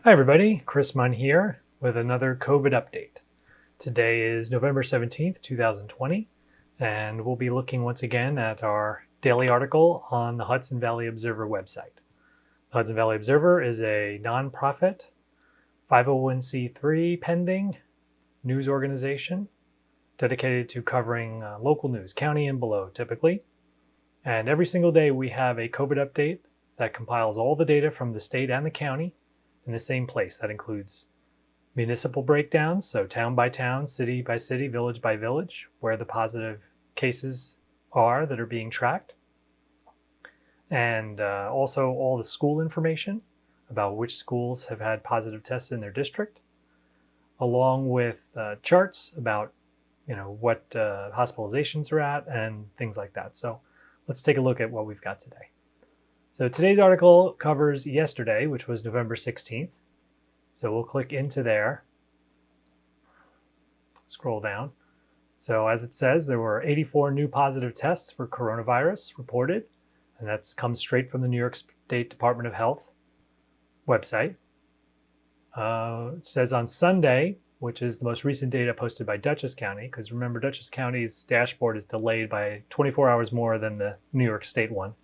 Hi everybody, Chris Munn here with another COVID update. Today is November 17th, 2020, and we'll be looking once again at our daily article on the Hudson Valley Observer website. The Hudson Valley Observer is a nonprofit, 501c3 pending news organization dedicated to covering local news, county and below typically. And every single day we have a COVID update that compiles all the data from the state and the county in the same place. That includes municipal breakdowns, so town by town, city by city, village by village, where the positive cases are that are being tracked. And also all the school information about which schools have had positive tests in their district, along with charts about what hospitalizations are at and things like that. So let's take a look at what we've got today. So today's article covers yesterday, which was November 16th. So we'll click into there, scroll down. So as it says, there were 84 new positive tests for coronavirus reported, and that's comes straight from the New York State Department of Health website. It says on Sunday, which is the most recent data posted by Dutchess County, because remember, Dutchess County's dashboard is delayed by 24 hours more than the New York State one.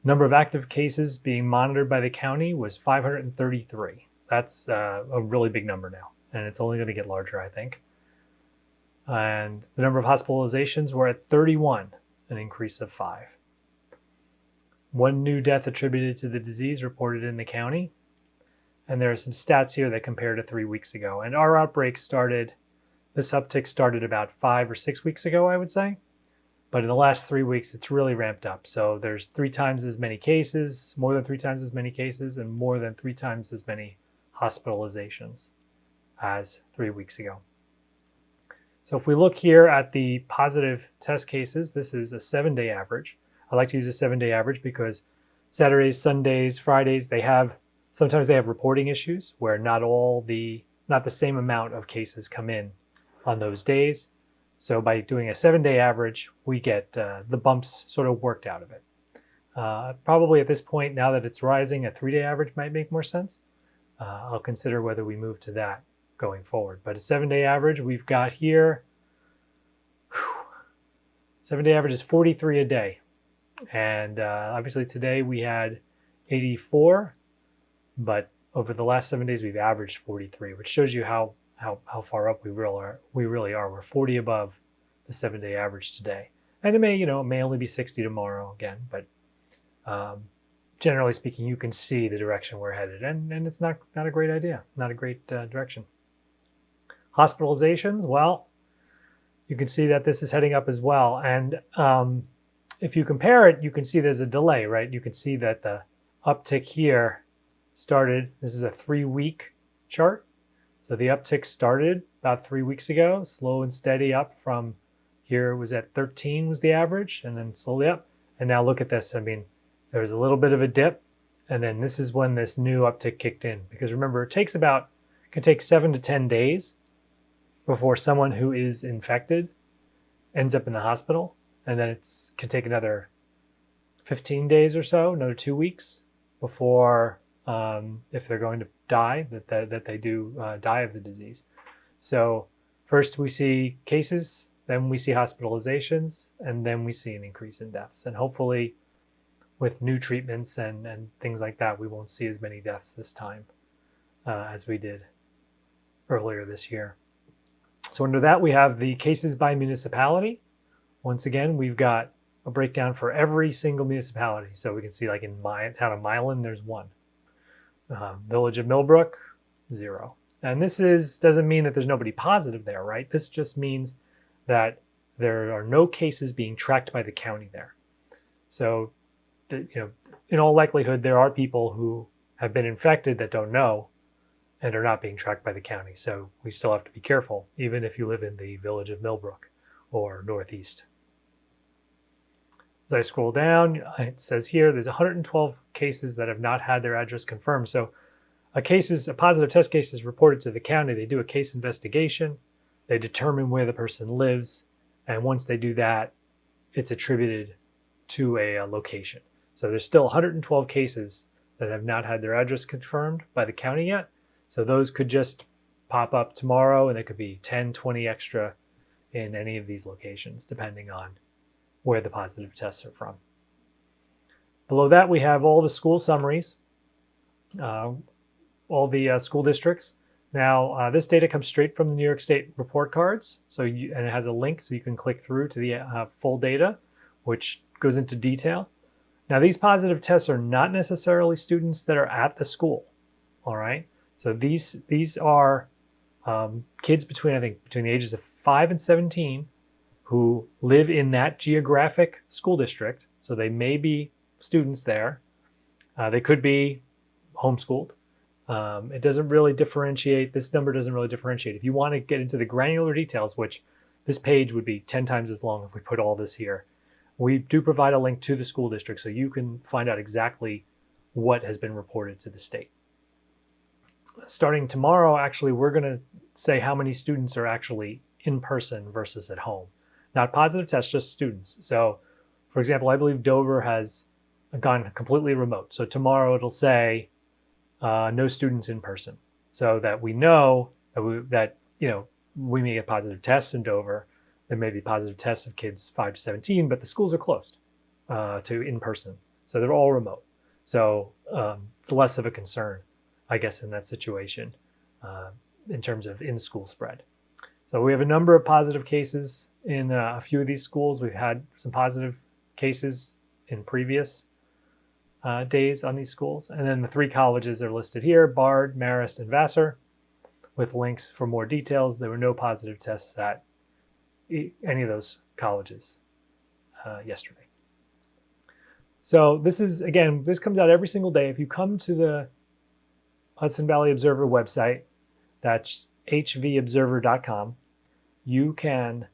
Number of active cases being monitored by the county was 533. That's a really big number now, and it's only going to get larger, I think. And the number of hospitalizations were at 31, an increase of 5. One new death attributed to the disease reported in the county. And there are some stats here that compare to 3 weeks ago. And our outbreak this uptick started about 5 or 6 weeks ago, I would say. But in the last 3 weeks, it's really ramped up. So there's 3 times as many cases, more than 3 times as many cases, and more than 3 times as many hospitalizations as 3 weeks ago. So if we look here at the positive test cases, this is a 7-day average. I like to use a 7-day average because Saturdays, Sundays, Fridays, sometimes they have reporting issues where not the same amount of cases come in on those days. So by doing a 7-day average, we get the bumps sort of worked out of it. Probably at this point, now that it's rising, a 3-day average might make more sense. I'll consider whether we move to that going forward. But a 7-day average we've got here, 7-day average is 43 a day. And obviously today we had 84, but over the last 7 days we've averaged 43, which shows you how far up we really are. We're 40 above the 7-day average today. And it may only be 60 tomorrow again, but generally speaking, you can see the direction we're headed, and it's not a great idea, not a great direction. Hospitalizations, well, you can see that this is heading up as well. And if you compare it, you can see there's a delay, right? You can see that the uptick here started, this is a 3-week chart. So the uptick started about 3 weeks ago, slow and steady up from here. It was at 13 was the average, and then slowly up. And now look at this. I mean, there was a little bit of a dip, and then this is when this new uptick kicked in. Because remember, it can take 7 to 10 days before someone who is infected ends up in the hospital. And then it can take another 15 days or so, another 2 weeks before, if they're going to die, that they do die of the disease. So first we see cases, then we see hospitalizations, and then we see an increase in deaths. And hopefully with new treatments and things like that, we won't see as many deaths this time as we did earlier this year. So under that, we have the cases by municipality. Once again, we've got a breakdown for every single municipality. So we can see, like in my town of Milan, there's 1. Village of Millbrook, 0. And this doesn't mean that there's nobody positive there, right? This just means that there are no cases being tracked by the county there. So, in all likelihood, there are people who have been infected that don't know and are not being tracked by the county. So we still have to be careful, even if you live in the village of Millbrook or Northeast. As I scroll down, it says here there's 112 cases that have not had their address confirmed. So a positive test case is reported to the county. They do a case investigation. They determine where the person lives. And once they do that, it's attributed to a location. So there's still 112 cases that have not had their address confirmed by the county yet. So those could just pop up tomorrow, and there could be 10, 20 extra in any of these locations, depending on where the positive tests are from. Below that, we have all the school summaries, all the school districts. Now, this data comes straight from the New York State report cards, and it has a link so you can click through to the full data, which goes into detail. Now, these positive tests are not necessarily students that are at the school, all right? So these are kids between the ages of 5 and 17 who live in that geographic school district. So they may be students there. They could be homeschooled. It doesn't really differentiate. This number doesn't really differentiate. If you want to get into the granular details, which this page would be 10 times as long if we put all this here, we do provide a link to the school district so you can find out exactly what has been reported to the state. Starting tomorrow, actually, we're going to say how many students are actually in person versus at home. Not positive tests, just students. So, for example, I believe Dover has gone completely remote. So tomorrow it'll say no students in person, so that we know that we may get positive tests in Dover. There may be positive tests of kids 5 to 17, but the schools are closed to in person, so they're all remote. So it's less of a concern, I guess, in that situation in terms of in-school spread. So we have a number of positive cases in a few of these schools. We've had some positive cases in previous days on these schools. And then the 3 colleges are listed here: Bard, Marist, and Vassar, with links for more details. There were no positive tests at any of those colleges yesterday. So this comes out every single day. If you come to the Hudson Valley Observer website, that's hvobserver.com, you can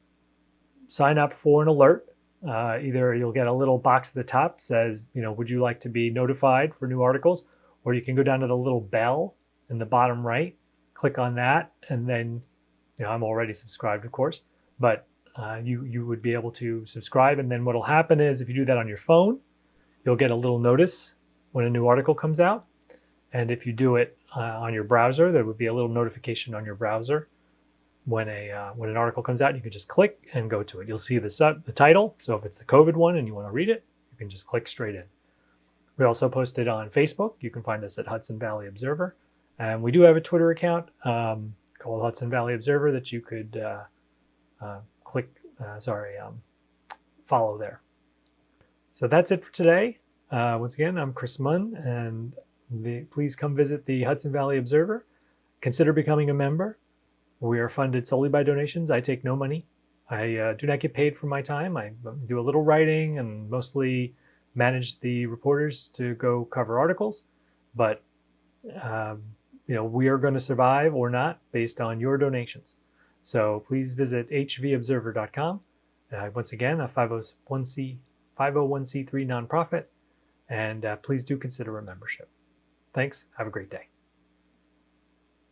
sign up for an alert. Either you'll get a little box at the top that says, would you like to be notified for new articles? Or you can go down to the little bell in the bottom right, click on that, and then, I'm already subscribed, of course, but you would be able to subscribe. And then what'll happen is, if you do that on your phone, you'll get a little notice when a new article comes out. And if you do it on your browser, there would be a little notification on your browser when an article comes out. You can just click and go to it. You'll see the title. So if it's the COVID one and you want to read it, you can just click straight in. We also post it on Facebook. You can find us at Hudson Valley Observer. And we do have a Twitter account called Hudson Valley Observer that you could follow there. So that's it for today. Once again, I'm Chris Munn, and please come visit the Hudson Valley Observer. Consider becoming a member. We are funded solely by donations. I take no money. I do not get paid for my time. I do a little writing and mostly manage the reporters to go cover articles. But we are going to survive or not based on your donations. So please visit hvobserver.com. Once again, a 501c3 nonprofit, and please do consider a membership. Thanks. Have a great day.